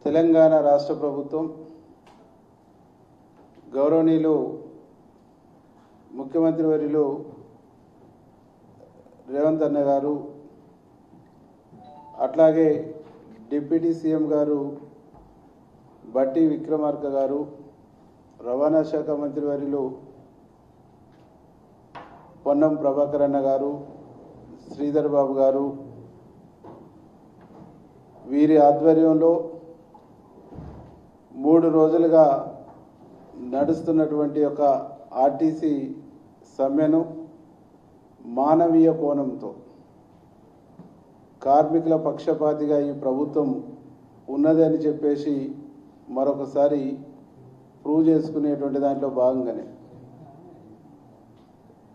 తెలంగాణ రాష్ట్ర ప్రభుత్వం గౌరవనీయులు ముఖ్యమంత్రి వర్యులు రేవంత్ అన్న గారు అట్లాగే డిప్యూటీ సీఎం గారు బట్టి విక్రమార్క గారు రవాణా శాఖ మంత్రి వర్యులు పొన్నం ప్రభాకర్ అన్న గారు శ్రీధర్ బాబు గారు వీరి ఆధ్వర్యంలో 3 రోజులుగా నడుస్తున్నటువంటి ఒక ఆర్టీసీ సమ్మెను మానవీయ కోణంతో కార్మికుల పక్షపాతిగా ఈ ప్రభుత్వం ఉన్నదని చెప్పేసి మరొకసారి ప్రూవ్ చేసుకునేటువంటి దాంట్లో భాగంగానే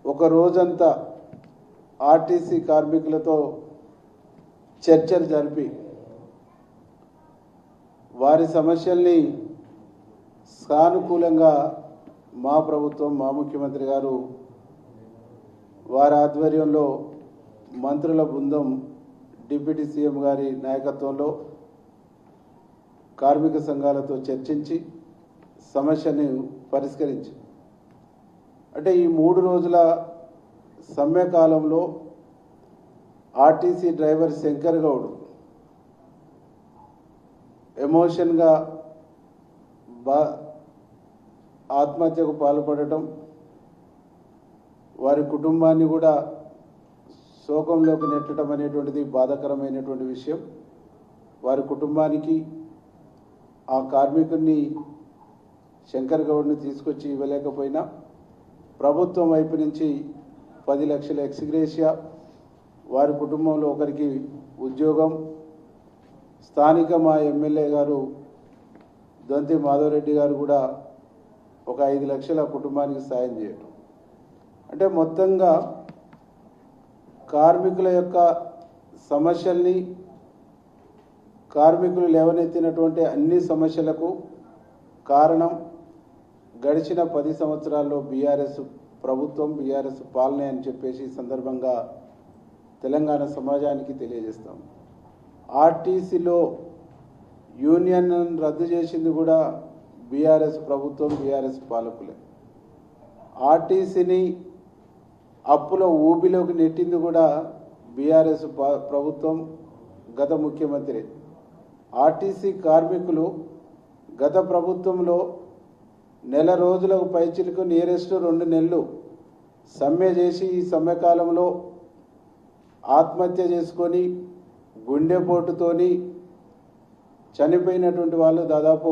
ఒక రోజంతా ఆర్టీసీ కార్మికులతో చర్చలు జరిపి వారి సమస్యల్ని సానుకూలంగా మా ప్రభుత్వం మా ముఖ్యమంత్రి గారు వారి ఆధ్వర్యంలో మంత్రుల బృందం డిప్యూటీ సీఎం గారి నాయకత్వంలో కార్మిక సంఘాలతో చర్చించి సమస్యను పరిష్కరించి అంటే ఈ 3 రోజుల సమ్మె కాలంలో ఆర్టీసీ డ్రైవర్ శంకర్ గౌడ్ ఎమోషన్గా ఆత్మహత్యకు పాల్పడటం వారి కుటుంబాన్ని కూడా శోకంలోకి నెట్టడం అనేటువంటిది బాధాకరమైనటువంటి విషయం. వారి కుటుంబానికి ఆ కార్మికుడిని శంకర్ గౌడ్ని తీసుకొచ్చి ఇవ్వలేకపోయినా ప్రభుత్వం వైపు నుంచి 10 లక్షల ఎక్స్గ్రేషియా వారి కుటుంబంలో ఒకరికి ఉద్యోగం స్థానిక మా ఎమ్మెల్యే గారు దొంతి మాధవరెడ్డి గారు కూడా ఒక 5 లక్షల కుటుంబానికి సాయం చేయడం అంటే మొత్తంగా కార్మికుల యొక్క సమస్యల్ని కార్మికులు లేవనెత్తినటువంటి అన్ని సమస్యలకు కారణం గడిచిన 10 సంవత్సరాల్లో బీఆర్ఎస్ ప్రభుత్వం బీఆర్ఎస్ పాలన అని చెప్పేసి సందర్భంగా తెలంగాణ సమాజానికి తెలియజేస్తాం. ఆర్టీసీలో యూనియన్ రద్దు చేసింది కూడా బీఆర్ఎస్ ప్రభుత్వం బీఆర్ఎస్ పాలకులే. ఆర్టీసీని అప్పుల ఊబిలోకి నెట్టింది కూడా బీఆర్ఎస్ ప్రభుత్వం గత ముఖ్యమంత్రి. ఆర్టీసీ కార్మికులు గత ప్రభుత్వంలో నెల రోజులకు పైచిలకు నియరెస్ట్ 2 నెలలు సమ్మె చేసి ఈ సమ్మె కాలంలో ఆత్మహత్య చేసుకొని గుండెపోటుతోని చనిపోయినటువంటి వాళ్ళు దాదాపు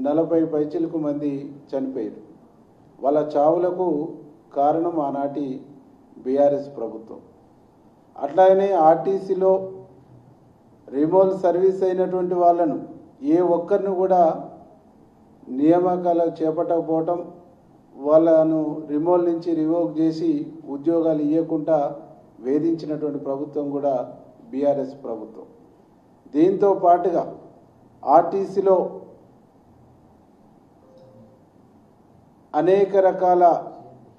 40 పైచిలకు మంది చనిపోయారు. వాళ్ళ చావులకు కారణం ఆనాటి బీఆర్ఎస్ ప్రభుత్వం. అట్లాగనే ఆర్టీసీలో రిమోల్ సర్వీస్ అయినటువంటి వాళ్ళను ఏ ఒక్కరిని కూడా నియామకాలు చేపట్టకపోవటం వాళ్ళను రిమోల్ నుంచి రివోక్ చేసి ఉద్యోగాలు ఇవ్వకుండా వేధించినటువంటి ప్రభుత్వం కూడా బీఆర్ఎస్ ప్రభుత్వం. దీంతో పాటుగా ఆర్టీసీలో అనేక రకాల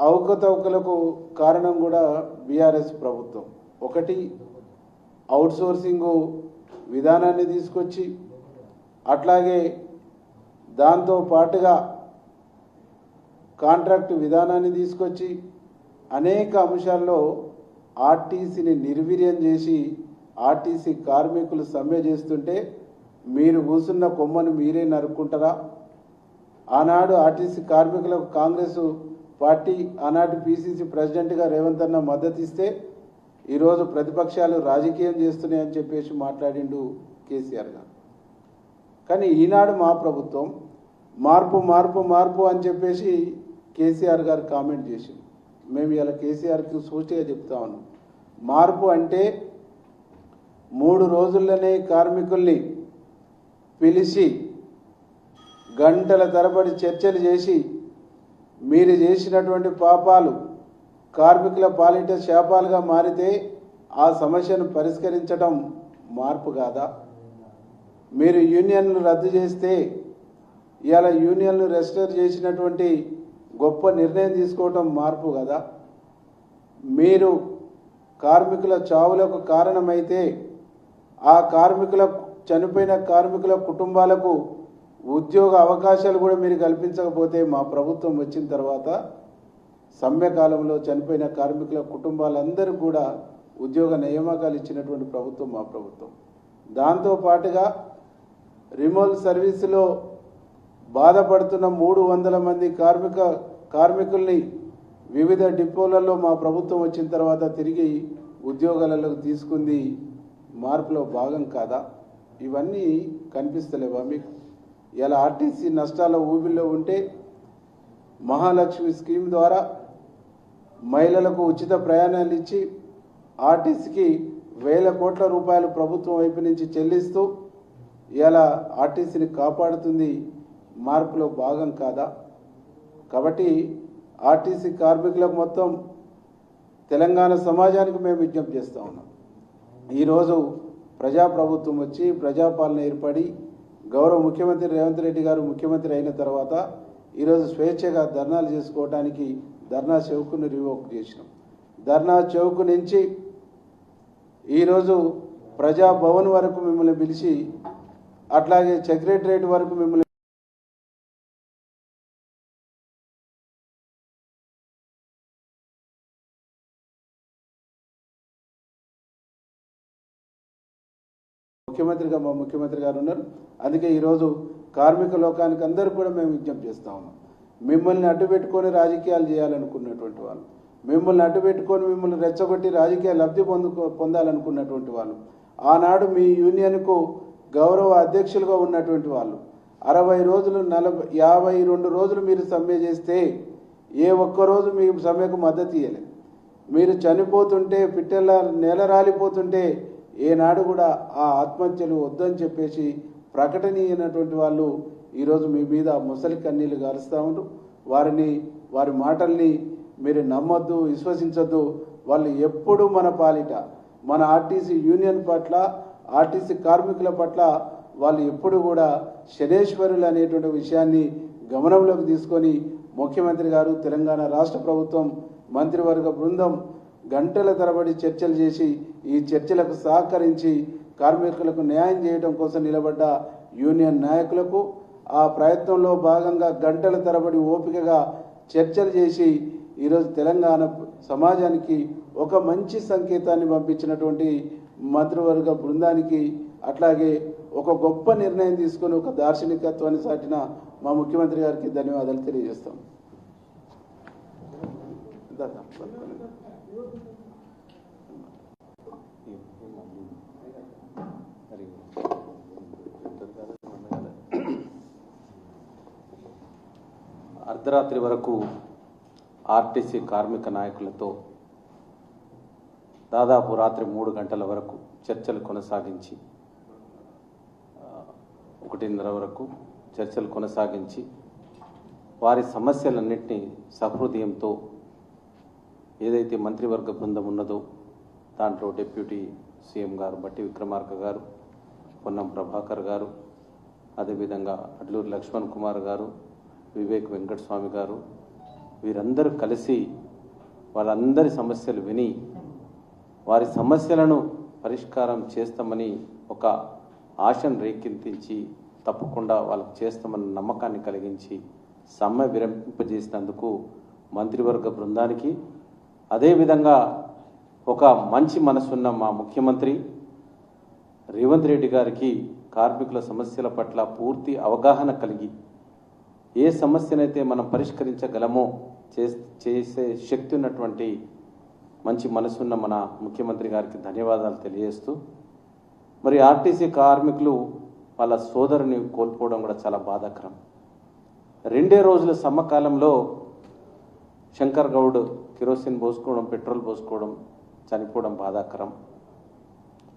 అవకతవకలకు కారణం కూడా బీఆర్ఎస్ ప్రభుత్వం. ఒకటి అవుట్సోర్సింగ్ విధానాన్ని తీసుకొచ్చి అట్లాగే దాంతో పాటుగా కాంట్రాక్ట్ విధానాన్ని తీసుకొచ్చి అనేక అంశాల్లో ఆర్టీసీని నిర్వీర్యం చేసి ఆర్టీసీ కార్మికులు సమ్మె చేస్తుంటే మీరు కూసున్న కొమ్మను మీరే నరుక్కుంటారా? ఆనాడు ఆర్టీసీ కార్మికులకు కాంగ్రెస్ పార్టీ ఆనాటి పీసీసీ ప్రెసిడెంట్గా రేవంత్ అన్న మద్దతు ఇస్తే ఈరోజు ప్రతిపక్షాలు రాజకీయం చేస్తున్నాయని చెప్పేసి మాట్లాడిండు కేసీఆర్ గారు. కానీ ఈనాడు మా ప్రభుత్వం మార్పు మార్పు మార్పు అని చెప్పేసి కేసీఆర్ గారు కామెంట్ చేసింది. మేము ఇలా కేసీఆర్కి సూచిగా చెప్తా ఉన్నాం. మార్పు అంటే 3 రోజుల్లోనే కార్మికుల్ని పిలిచి గంటల తరబడి చర్చలు చేసి మీరు చేసినటువంటి పాపాలు కార్మికుల పాలిట శాపాలుగా మారితే ఆ సమస్యను పరిష్కరించడం మార్పు కాదా? మీరు యూనియన్లు రద్దు చేస్తే ఇవాళ యూనియన్లు రెస్టోర్ చేసినటువంటి గొప్ప నిర్ణయం తీసుకోవటం మార్పు కదా? మీరు కార్మికుల చావులకు కారణమైతే ఆ కార్మికుల చనిపోయిన కార్మికుల కుటుంబాలకు ఉద్యోగ అవకాశాలు కూడా మీరు కల్పించకపోతే మా ప్రభుత్వం వచ్చిన తర్వాత సమ్మెకాలంలో చనిపోయిన కార్మికుల కుటుంబాలందరూ కూడా ఉద్యోగ నియామకాలు ఇచ్చినటువంటి ప్రభుత్వం మా ప్రభుత్వం. దాంతో పాటుగా రిమోట్ సర్వీసులో బాధపడుతున్న 300 మంది కార్మికుల్ని వివిధ డిపోలలో మా ప్రభుత్వం వచ్చిన తర్వాత తిరిగి ఉద్యోగాలకు తీసుకుంది మార్పులో భాగం కాదా? ఇవన్నీ కనిపిస్తలేవా మీకు? ఇలా ఆర్టీసీ నష్టాల ఊబిలో ఉంటే మహాలక్ష్మి స్కీమ్ ద్వారా మహిళలకు ఉచిత ప్రయాణాలు ఇచ్చి ఆర్టీసీకి 1000 కోట్ల రూపాయలు ప్రభుత్వం వైపు నుంచి చెల్లిస్తూ ఇలా ఆర్టీసీని కాపాడుతుంది మార్పులో భాగం కాదా? కాబట్టి ఆర్టీసీ కార్మికులకు మొత్తం తెలంగాణ సమాజానికి మేము విజ్ఞప్తి చేస్తూ ఉన్నాం. ఈరోజు ప్రజాప్రభుత్వం వచ్చి ప్రజాపాలన ఏర్పడి గౌరవ ముఖ్యమంత్రి రేవంత్ రెడ్డి గారు ముఖ్యమంత్రి అయిన తర్వాత ఈరోజు స్వేచ్ఛగా ధర్నాలు చేసుకోవడానికి ధర్నా చౌక్ను రివోక్ చేసినాం. ధర్నా చౌక్ నుంచి ఈరోజు ప్రజాభవన్ వరకు మిమ్మల్ని పిలిచి అట్లాగే సెక్రటరేట్ వరకు మిమ్మల్ని మా ముఖ్యమంత్రి గారు ఉన్నారు. అందుకే ఈరోజు కార్మిక లోకానికి అందరూ కూడా మేము విజ్ఞప్తి చేస్తా ఉన్నాం. మిమ్మల్ని అడ్డుపెట్టుకొని రాజకీయాలు చేయాలనుకున్నటువంటి వాళ్ళు, మిమ్మల్ని అడ్డుపెట్టుకొని మిమ్మల్ని రెచ్చగొట్టి రాజకీయ లబ్ధి పొందాలనుకున్నటువంటి వాళ్ళు, ఆనాడు మీ యూనియన్కు గౌరవ అధ్యక్షులుగా ఉన్నటువంటి వాళ్ళు 60 రోజులు 52 రోజులు మీరు సమ్మె చేస్తే ఏ ఒక్కరోజు మీ సమ్మెకు మద్దతు ఇవ్వలేదు. మీరు చనిపోతుంటే పిట్టెల నేల రాలిపోతుంటే ఏనాడు కూడా ఆ ఆత్మహత్యలు వద్దని చెప్పేసి ప్రకటనీయనటువంటి వాళ్ళు ఈరోజు మీ మీద ముసలి కన్నీళ్లు గారుస్తూ ఉంటారు. వారి మాటల్ని మీరు నమ్మొద్దు, విశ్వసించొద్దు. వాళ్ళు ఎప్పుడూ మన పాలిట, మన ఆర్టీసీ యూనియన్ పట్ల, ఆర్టీసీ కార్మికుల పట్ల వాళ్ళు ఎప్పుడు కూడా శనేశ్వరులు అనేటువంటి విషయాన్ని గమనంలోకి తీసుకొని ముఖ్యమంత్రి గారు, తెలంగాణ రాష్ట్ర ప్రభుత్వం, మంత్రివర్గ బృందం గంటల తరబడి చర్చలు చేసి ఈ చర్చలకు సహకరించి కార్మికులకు న్యాయం చేయడం కోసం నిలబడ్డ యూనియన్ నాయకులకు ఆ ప్రయత్నంలో భాగంగా గంటల తరబడి ఓపికగా చర్చలు చేసి ఈరోజు తెలంగాణ సమాజానికి ఒక మంచి సంకేతాన్ని పంపించినటువంటి మంత్రివర్గ బృందానికి, అట్లాగే ఒక గొప్ప నిర్ణయం తీసుకొని ఒక దార్శనికత్వాన్ని సాటిన మా ముఖ్యమంత్రి గారికి ధన్యవాదాలు తెలియజేస్తాం. అర్ధరాత్రి వరకు ఆర్టీసీ కార్మిక నాయకులతో దాదాపు రాత్రి 3 గంటల వరకు చర్చలు కొనసాగించి 1:30 వరకు చర్చలు కొనసాగించి వారి సమస్యలన్నింటినీ సహృదయంతో ఏదైతే మంత్రివర్గ బృందం ఉన్నదో దాంట్లో డిప్యూటీ సీఎం గారు బట్టి విక్రమార్క గారు, పొన్నం ప్రభాకర్ గారు, అదేవిధంగా అడ్లూరి లక్ష్మణ్ కుమార్ గారు, వివేక్ వెంకటస్వామి గారు, వీరందరూ కలిసి వాళ్ళందరి సమస్యలు విని వారి సమస్యలను పరిష్కారం చేస్తామని ఒక ఆశను రేకెత్తించి తప్పకుండా వాళ్ళకు చేస్తామన్న నమ్మకాన్ని కలిగించి సమ్మె విరమింపజేసినందుకు మంత్రివర్గ బృందానికి, అదేవిధంగా ఒక మంచి మనసున్న మా ముఖ్యమంత్రి రేవంత్ రెడ్డి గారికి కార్మికుల సమస్యల పట్ల పూర్తి అవగాహన కలిగి ఏ సమస్యనైతే మనం పరిష్కరించగలమో చేసే శక్తి ఉన్నటువంటి మంచి మనసున్న మన ముఖ్యమంత్రి గారికి ధన్యవాదాలు తెలియజేస్తూ, మరి ఆర్టీసీ కార్మికులు వాళ్ళ సోదరుని కోల్పోవడం కూడా చాలా బాధాకరం. 2 రోజుల సమ్మకాలంలో శంకర్ గౌడ్ కిరోసిన్ పోసుకోవడం, పెట్రోల్ పోసుకోవడం, చనిపోవడం బాధాకరం.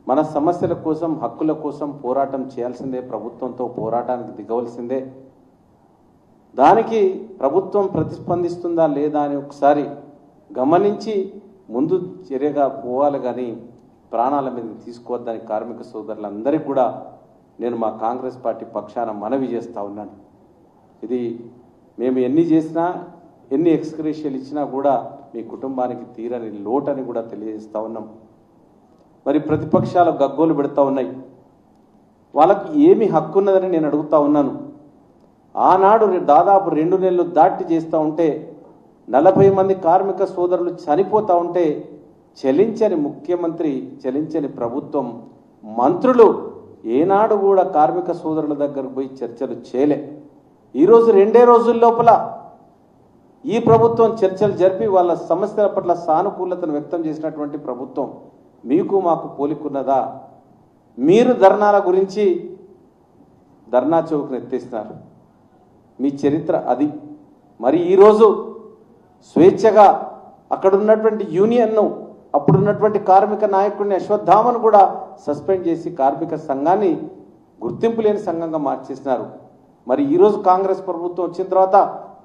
మన సమస్యల కోసం, హక్కుల కోసం పోరాటం చేయాల్సిందే, ప్రభుత్వంతో పోరాటానికి దిగవలసిందే. దానికి ప్రభుత్వం ప్రతిస్పందిస్తుందా లేదా అని ఒకసారి గమనించి ముందు చర్యగా పోవాలి, కానీ ప్రాణాల మీద తీసుకోవద్దని కార్మిక సోదరులందరికీ కూడా నేను మా కాంగ్రెస్ పార్టీ పక్షాన మనవి చేస్తూ ఉన్నాను. ఇది మేము ఎన్ని చేసినా, ఎన్ని ఎక్స్గ్రేషియలు ఇచ్చినా కూడా మీ కుటుంబానికి తీరని లోటని కూడా తెలియజేస్తూ ఉన్నాం. మరి ప్రతిపక్షాలు గగ్గోలు పెడతా ఉన్నాయి. వాళ్ళకి ఏమి హక్కు ఉన్నదని నేను అడుగుతా ఉన్నాను. ఆనాడు దాదాపు 2 నెలలు దాటి చేస్తూ ఉంటే 40 మంది కార్మిక సోదరులు చనిపోతూ ఉంటే చలించని ముఖ్యమంత్రి, చలించని ప్రభుత్వం, మంత్రులు ఏనాడు కూడా కార్మిక సోదరుల దగ్గరకు పోయి చర్చలు చేయలే. ఈరోజు 2 రోజుల లోపల ఈ ప్రభుత్వం చర్చలు జరిపి వాళ్ళ సమస్యల పట్ల సానుకూలతను వ్యక్తం చేసినటువంటి ప్రభుత్వం. మీకు మాకు పోలికున్నదా? మీరు ధర్నాల గురించి ధర్నా చౌక్ను ఎత్తేస్తున్నారు. మీ చరిత్ర అది. మరి ఈరోజు స్వేచ్ఛగా అక్కడ ఉన్నటువంటి యూనియన్ను, అప్పుడున్నటువంటి కార్మిక నాయకుడిని అశ్వత్థామను కూడా సస్పెండ్ చేసి కార్మిక సంఘాన్ని గుర్తింపు లేని సంఘంగా మార్చేసినారు. మరి ఈరోజు కాంగ్రెస్ ప్రభుత్వం వచ్చిన తర్వాత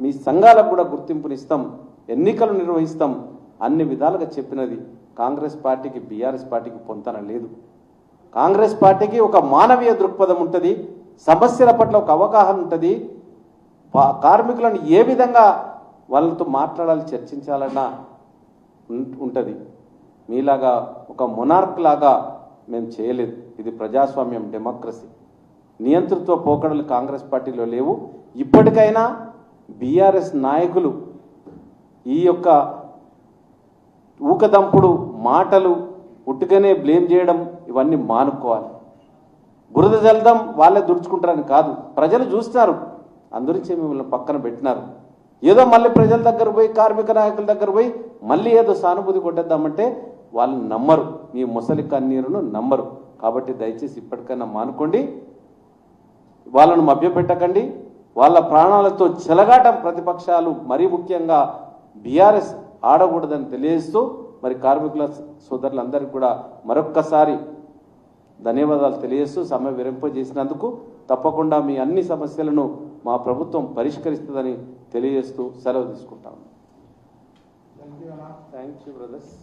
మీ సంఘాలకు కూడా గుర్తింపునిస్తాం, ఎన్నికలు నిర్వహిస్తాం, అన్ని విధాలుగా చెప్పినది. కాంగ్రెస్ పార్టీకి బీఆర్ఎస్ పార్టీకి పొంతన లేదు. కాంగ్రెస్ పార్టీకి ఒక మానవీయ దృక్పథం ఉంటుంది, సమస్యల పట్ల ఒక అవగాహన ఉంటుంది, కార్మికులను ఏ విధంగా వాళ్ళతో మాట్లాడాలి, చర్చించాలన్నా ఉంటుంది. మీలాగా ఒక మొనార్క్ లాగా మేము చేయలేదు. ఇది ప్రజాస్వామ్యం, డెమోక్రసీ. నియంతృత్వ పోకడలు కాంగ్రెస్ పార్టీలో లేవు. ఇప్పటికైనా బీఆర్ఎస్ నాయకులు ఈ యొక్క ఊకదంపుడు మాటలు, ఉట్టుగానే బ్లేమ్ చేయడం, ఇవన్నీ మానుకోవాలి. బురద జల్దం వాళ్ళే దుడుచుకుంటారని కాదు, ప్రజలు చూస్తారు, అందురించి మిమ్మల్ని పక్కన పెట్టినారు. ఏదో మళ్ళీ ప్రజల దగ్గర పోయి, కార్మిక నాయకుల దగ్గర పోయి మళ్ళీ ఏదో సానుభూతి కొట్టేద్దామంటే వాళ్ళు నమ్మరు, మీ ముసలి కన్నీరును నమ్మరు. కాబట్టి దయచేసి ఇప్పటికైనా మానుకోండి, వాళ్ళను మభ్యపెట్టకండి. వాళ్ళ ప్రాణాలతో చెలగాటం ప్రతిపక్షాలు, మరీ ముఖ్యంగా బీఆర్ఎస్ ఆడకూడదని తెలియజేస్తూ మరి కార్మికుల సోదరులందరికీ కూడా మరొక్కసారి ధన్యవాదాలు తెలియజేస్తూ సమ్మె విరింపజేసినందుకు తప్పకుండా మీ అన్ని సమస్యలను మా ప్రభుత్వం పరిష్కరిస్తుందని తెలియజేస్తూ సెలవు తీసుకుంటాము. Thank you brothers.